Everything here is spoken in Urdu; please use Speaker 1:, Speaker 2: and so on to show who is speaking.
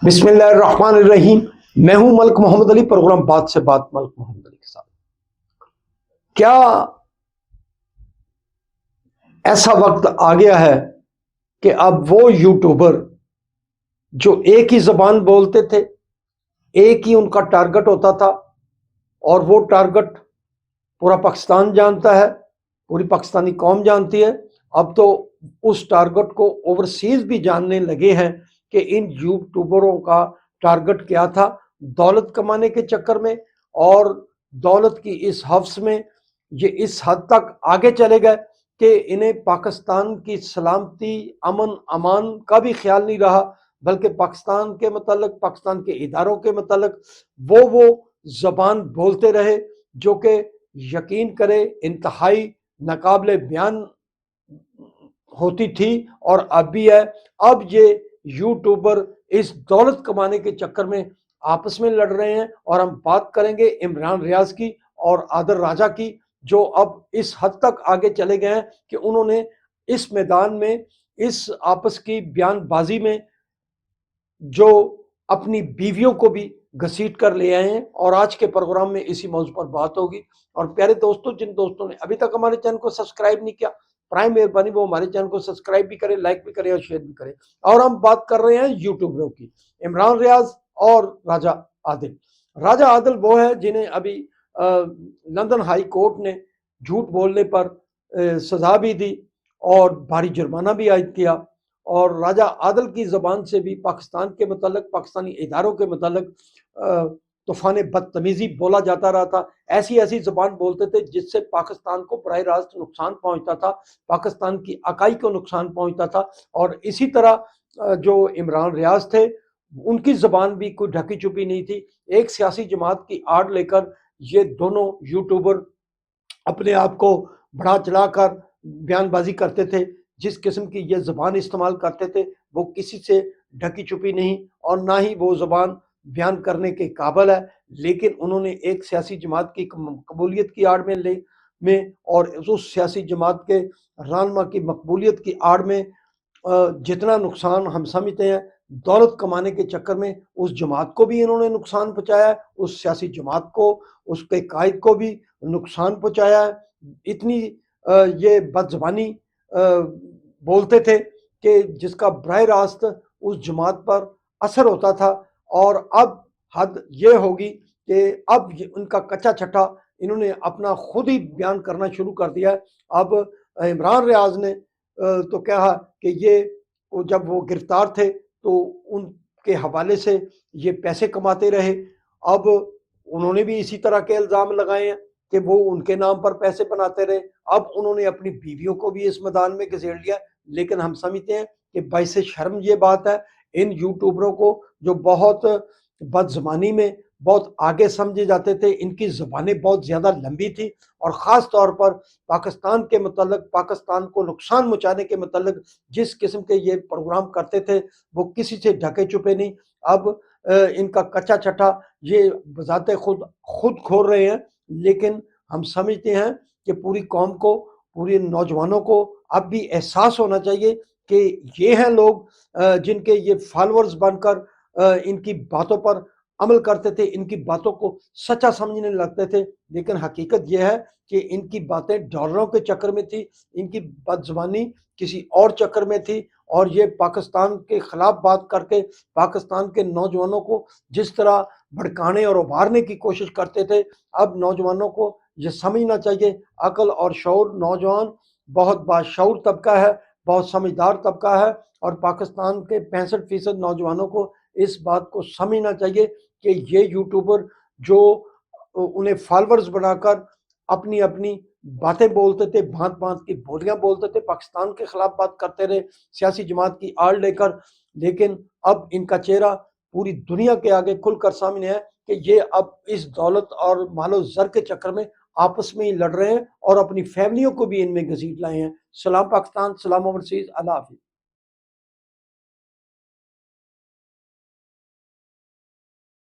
Speaker 1: بسم اللہ الرحمن الرحیم۔ میں ہوں ملک محمد علی، پروگرام بات سے بات ملک محمد علی کے ساتھ۔ کیا ایسا وقت آ گیا ہے کہ اب وہ یوٹیوبر جو ایک ہی زبان بولتے تھے، ایک ہی ان کا ٹارگٹ ہوتا تھا، اور وہ ٹارگٹ پورا پاکستان جانتا ہے، پوری پاکستانی قوم جانتی ہے، اب تو اس ٹارگٹ کو اوورسیز بھی جاننے لگے ہیں کہ ان یوٹیوبروں کا ٹارگٹ کیا تھا۔ دولت کمانے کے چکر میں اور دولت کی اس حوث میں یہ اس حد تک آگے چلے گئے کہ انہیں پاکستان کی سلامتی، امن امان کا بھی خیال نہیں رہا، بلکہ پاکستان کے متعلق، پاکستان کے اداروں کے متعلق وہ زبان بولتے رہے جو کہ یقین کرے انتہائی ناقابل بیان ہوتی تھی اور اب بھی ہے۔ اب یہ یوٹیوبر اس دولت کمانے کے چکر میں آپس میں لڑ رہے ہیں، اور ہم بات کریں گے عمران ریاض کی اور عادل راجہ کی، جو اب اس حد تک آگے چلے گئے ہیں کہ انہوں نے اس میدان میں، اس آپس کی بیان بازی میں جو اپنی بیویوں کو بھی گھسیٹ کر لے آئے ہیں، اور آج کے پروگرام میں اسی موضوع پر بات ہوگی۔ اور پیارے دوستوں، جن دوستوں نے ابھی تک ہمارے چینل کو سبسکرائب نہیں کیا، پرائم مہربانی وہ ہمارے چینل کو سبسکرائب بھی کرے، لائک بھی کرے اور شیئر بھی کرے۔ اور ہم بات کر رہے ہیں یوٹیوبروں کی، عمران ریاض اور راجہ عادل۔ راجہ عادل وہ ہے جنہیں ابھی لندن ہائی کورٹ نے جھوٹ بولنے پر سزا بھی دی اور بھاری جرمانہ بھی عائد کیا، اور راجہ عادل کی زبان سے بھی پاکستان کے متعلق، پاکستانی اداروں کے متعلق طوفان بدتمیزی بولا جاتا رہا تھا۔ ایسی زبان بولتے تھے جس سے پاکستان کو براہ راست نقصان پہنچتا تھا، پاکستان کی اکائی کو نقصان پہنچتا تھا۔ اور اسی طرح جو عمران ریاض تھے، ان کی زبان بھی کوئی ڈھکی چھپی نہیں تھی۔ ایک سیاسی جماعت کی آڑ لے کر یہ دونوں یوٹیوبر اپنے آپ کو بڑھا چڑھا کر بیان بازی کرتے تھے، جس قسم کی یہ زبان استعمال کرتے تھے وہ کسی سے ڈھکی چھپی نہیں، اور نہ ہی وہ زبان بیان کرنے کے قابل ہے۔ لیکن انہوں نے ایک سیاسی جماعت کی قبولیت کی آڑ میں اور اس سیاسی جماعت کے رہنما کی مقبولیت کی آڑ میں جتنا نقصان ہم سمجھتے ہیں، دولت کمانے کے چکر میں اس جماعت کو بھی انہوں نے نقصان پہنچایا ہے، اس سیاسی جماعت کو، اس کے قائد کو بھی نقصان پہنچایا ہے۔ اتنی یہ بد زبانی بولتے تھے کہ جس کا براہ راست اس جماعت پر اثر ہوتا تھا، اور اب حد یہ ہوگی کہ اب ان کا کچا چھٹا انہوں نے اپنا خود ہی بیان کرنا شروع کر دیا ہے۔ اب عمران ریاض نے تو کہا کہ یہ جب وہ گرفتار تھے تو ان کے حوالے سے یہ پیسے کماتے رہے، اب انہوں نے بھی اسی طرح کے الزام لگائے ہیں کہ وہ ان کے نام پر پیسے بناتے رہے۔ اب انہوں نے اپنی بیویوں کو بھی اس میدان میں گھسیٹ لیا، لیکن ہم سمجھتے ہیں کہ باعث شرم یہ بات ہے ان یوٹیوبروں کو جو بہت بد زبانی میں بہت آگے سمجھے جاتے تھے، ان کی زبانیں بہت زیادہ لمبی تھی، اور خاص طور پر پاکستان کے متعلق، پاکستان کو نقصان پہنچانے کے متعلق جس قسم کے یہ پروگرام کرتے تھے وہ کسی سے ڈھکے چھپے نہیں۔ اب ان کا کچا چھٹا یہ بذات خود کھول رہے ہیں، لیکن ہم سمجھتے ہیں کہ پوری قوم کو، پوری نوجوانوں کو اب بھی احساس ہونا چاہیے کہ یہ ہیں لوگ جن کے یہ فالورز بن کر ان کی باتوں پر عمل کرتے تھے، ان کی باتوں کو سچا سمجھنے لگتے تھے، لیکن حقیقت یہ ہے کہ ان کی باتیں ڈالروں کے چکر میں تھی، ان کی بد زبانی کسی اور چکر میں تھی، اور یہ پاکستان کے خلاف بات کر کے پاکستان کے نوجوانوں کو جس طرح بھڑکانے اور ابھارنے کی کوشش کرتے تھے، اب نوجوانوں کو یہ سمجھنا چاہیے، عقل اور شعور، نوجوان بہت باشعور طبقہ ہے، بہت سمجھدار طبقہ ہے، اور پاکستان کے 65% نوجوانوں کو اس بات کو سمجھنا چاہیے کہ یہ یوٹیوبر جو انہیں فالورز بنا کر اپنی باتیں بولتے تھے، بھانت بھانت کی بولیاں بولتے تھے، پاکستان کے خلاف بات کرتے رہے سیاسی جماعت کی آڑ لے کر، لیکن اب ان کا چہرہ پوری دنیا کے آگے کھل کر سامنے ہے کہ یہ اب اس دولت اور مال و زر کے چکر میں آپس میں ہی لڑ رہے ہیں، اور اپنی فیملیوں کو بھی ان میں گھسیٹ لائے ہیں۔ سلام پاکستان، سلام اوورسیز، اللہ حافظ۔